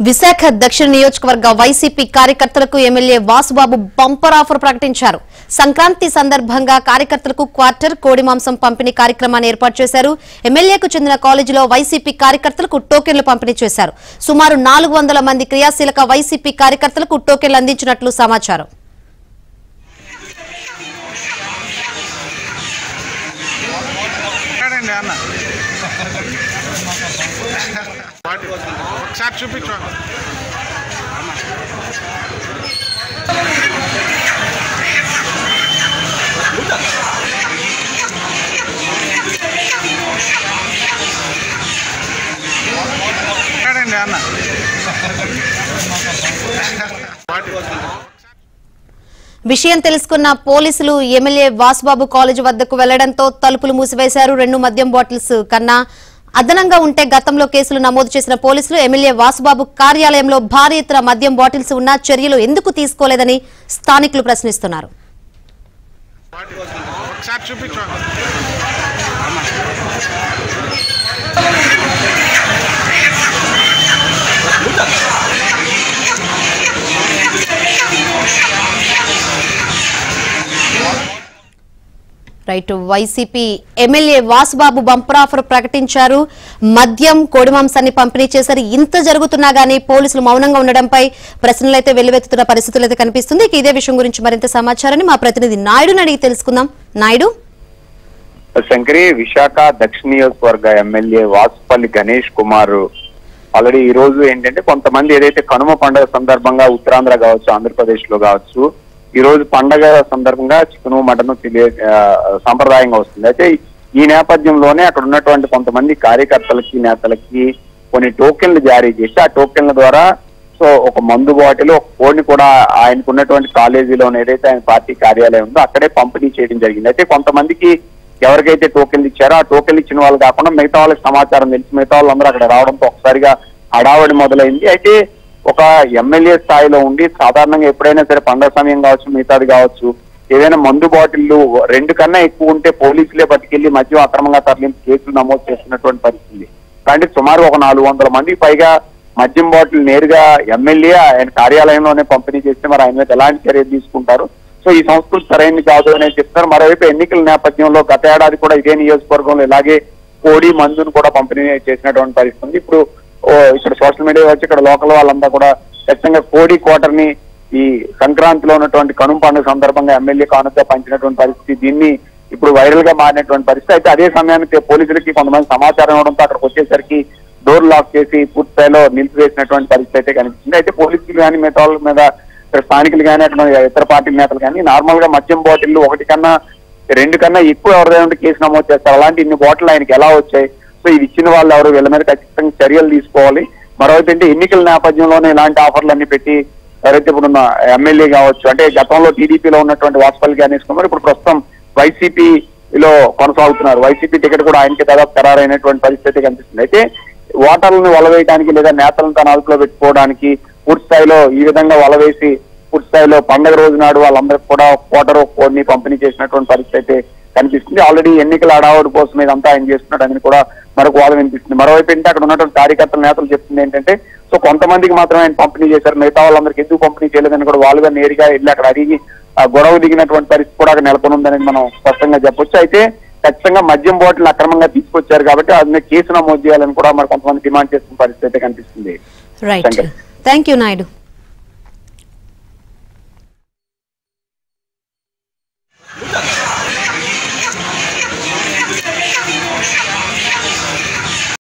విశాఖ దక్షిణ నియోజకవర్గ వైసీపీ కార్యకర్తలకు ఎమ్మెల్యే వాసుబాబు బంపర్ ఆఫర్ ప్రకటించారు. సంక్రాంతి సందర్భంగా కార్యకర్తలకు క్వార్టర్ కోడి మాంసం పంపిణీ కార్యక్రమాన్ని ఏర్పాటు చేశారు. ఎమ్మెల్యేకు చెందిన కాలేజీలో వైసీపీ కార్యకర్తలకు టోకెన్లు పంపిణీ చేశారు. సుమారు 400 మంది క్రియాశీలక వైసీపీ కార్యకర్తలకు టోకెన్లు అందించినట్లు సమాచారం. ఒకసారి చూపించండి. అన్న విషయం తెలుసుకున్న పోలీసులు ఎమ్మెల్యే వాసుబాబు కాలేజీ వద్దకు వెళ్లడంతో తలుపులు మూసివేశారు. 2 మద్యం బాటిల్స్ కన్నా అదనంగా ఉంటే గతంలో కేసులు నమోదు చేసిన పోలీసులు ఎమ్మెల్యే వాసుబాబు కార్యాలయంలో భారీ ఎత్తున మద్యం బాటిల్స్ ఉన్నా చర్యలు ఎందుకు తీసుకోలేదని స్థానికులు ప్రశ్నిస్తున్నారు. Right, YCP MLA Vasubabu bumper offer ప్రకటించారు. మద్యం కోడి మాంసాన్ని పంపిణీ చేశారు. ఇంత జరుగుతున్నా గానీ పోలీసులు మౌనంగా ఉండడంపై ప్రశ్నలైతే వెల్లువెత్తుతున్న పరిస్థితులు అయితే కనిపిస్తుంది. ఇదే విషయం గురించి మరింత సమాచారాన్ని మా ప్రతినిధి నాయుడుని అడిగి తెలుసుకుందాం. నాయుడు, శంకరి, విశాఖ దక్షిణ నియోజకవర్గ ఎమ్మెల్యే వాసుపల్లి గణేష్ కుమార్ ఆల్రెడీ ఈ రోజు ఏంటంటే కొంతమంది ఏదైతే కనుమ పండుగ సందర్భంగా ఉత్తరాంధ్ర కావచ్చు, ఆంధ్రప్రదేశ్ లో కావచ్చు, ఈ రోజు పండగ సందర్భంగా చికెన్ మటన్ సాంప్రదాయంగా వస్తుంది. అయితే ఈ నేపథ్యంలోనే అక్కడ ఉన్నటువంటి కొంతమంది కార్యకర్తలకి నేతలకి కొన్ని టోకెన్లు జారీ చేసి ఆ టోకెన్ల ద్వారా సో ఒక మందు బాటిల్, ఒక కోడిని కూడా ఆయనకు ఉన్నటువంటి కాలేజీలో ఏదైతే ఆయన పార్టీ కార్యాలయం ఉందో అక్కడే పంపిణీ చేయడం జరిగింది. అయితే కొంతమందికి ఎవరికైతే టోకెన్లు ఇచ్చారో ఆ టోకెన్లు ఇచ్చిన వాళ్ళు కాకుండా మిగతా వాళ్ళకి సమాచారం తెలిసి మిగతా వాళ్ళందరూ అక్కడ రావడంతో ఒకసారిగా హడావడి మొదలైంది. అయితే ఒక ఎమ్మెల్యే స్థాయిలో ఉండి సాధారణంగా ఎప్పుడైనా సరే పండుగ సమయం కావచ్చు, మిగతాది కావచ్చు, ఏదైనా మందు బాటిళ్లు 2 కన్నా ఎక్కువ ఉంటే పోలీసులే పట్టుకెళ్లి మద్యం అక్రమంగా తరలింపు కేసులు నమోదు చేస్తున్నటువంటి పరిస్థితి. కానీ సుమారు ఒక 400 మందికి పైగా మద్యం బాటిల్ నేరుగా ఎమ్మెల్యే ఆయన కార్యాలయంలోనే పంపిణీ చేస్తే మరి ఆయన మీద ఎలాంటి చర్యలు తీసుకుంటారు? సో ఈ సంస్కృతి సరైనది కాదు అనేది చెప్తున్నారు. మరోవైపు ఎన్నికల నేపథ్యంలో గత ఏడాది కూడా ఇదే నియోజకవర్గంలో ఇలాగే కోడి మందును కూడా పంపిణీ చేసినటువంటి పరిస్థితి. ఇప్పుడు ఇక్కడ సోషల్ మీడియా వచ్చి ఇక్కడ లోకల్ వాళ్ళంతా కూడా ఖచ్చితంగా కోడి క్వార్టర్ని ఈ సంక్రాంతిలో ఉన్నటువంటి కనుమ పండుగ సందర్భంగా ఎమ్మెల్యే కానుక పంచినటువంటి పరిస్థితి, దీన్ని ఇప్పుడు వైరల్ గా మారినటువంటి పరిస్థితి. అయితే అదే సమయానికి పోలీసులకి కొంతమంది సమాచారం ఇవ్వడంతో అక్కడికి వచ్చేసరికి డోర్ లాక్ చేసి పూర్తి స్థాయిలో నిలిపివేసినటువంటి పరిస్థితి అయితే కనిపిస్తుంది. అయితే పోలీసులు కానీ మిగతా వాళ్ళ మీద స్థానికులు కానీ అక్కడ ఇతర పార్టీ నేతలు కానీ నార్మల్ గా మద్యం బాటిల్ 1 కన్నా 2 కన్నా ఎక్కువ ఎవరైనా కేసు నమోదు చేస్తారు. అలాంటి ఇన్ని బాటిల్ ఆయనకి ఎలా వచ్చాయి? సో ఇది ఇచ్చిన వాళ్ళు ఎవరు? వీళ్ళ మీద ఖచ్చితంగా చర్యలు తీసుకోవాలి. మరోవైపు ఎన్నికల నేపథ్యంలోనే ఇలాంటి ఆఫర్లు అన్ని పెట్టి ఎవరైతే ఇప్పుడున్న ఎమ్మెల్యే కావచ్చు, అంటే గతంలో టీడీపీలో ఉన్నటువంటి వాసుపల్లి గణేష్ కుమార్ ఇప్పుడు ప్రస్తుతం వైసీపీలో కొనసాగుతున్నారు. వైసీపీ టికెట్ కూడా ఆయనకి దాదాపు ఖరారైనటువంటి పరిస్థితి కనిపిస్తుంది. అయితే ఓటర్లను వలవేయడానికి లేదా నేతలను తన అదుపులో పెట్టుకోవడానికి పూర్తి స్థాయిలో ఈ విధంగా వలవేసి పూర్తి స్థాయిలో పండుగ రోజు నాడు వాళ్ళందరికీ కూడా కోడిని పంపిణీ చేసినటువంటి పరిస్థితి అయితే కనిపిస్తుంది. ఆల్రెడీ ఎన్నికల హడావుడి కోసం ఇదంతా ఆయన చేస్తున్నాడు అని కూడా మరొక వాదన వినిపిస్తుంది. మరోవైపు ఏంటంటే అక్కడ ఉన్నటువంటి కార్యకర్తల నేతలు చెప్తుంది ఏంటంటే సో కొంతమందికి మాత్రమే ఆయన పంపిణీ చేశారు, మిగతా వాళ్ళందరికీ ఎందుకు పంపిణీ చేయలేదని కూడా వాళ్ళుగా నేరుగా వెళ్ళి అక్కడ అడిగి గొడవ దిగినటువంటి పరిస్థితి కూడా అక్కడ నెలకొని ఉందని మనం స్పష్టంగా చెప్పొచ్చు. అయితే ఖచ్చితంగా మద్యం బాటిల్ అక్రమంగా తీసుకొచ్చారు కాబట్టి అది కేసు నమోదు చేయాలని కూడా మరి కొంతమంది డిమాండ్ చేస్తున్న పరిస్థితి అయితే కనిపిస్తుంది. Right, thank you Naidu.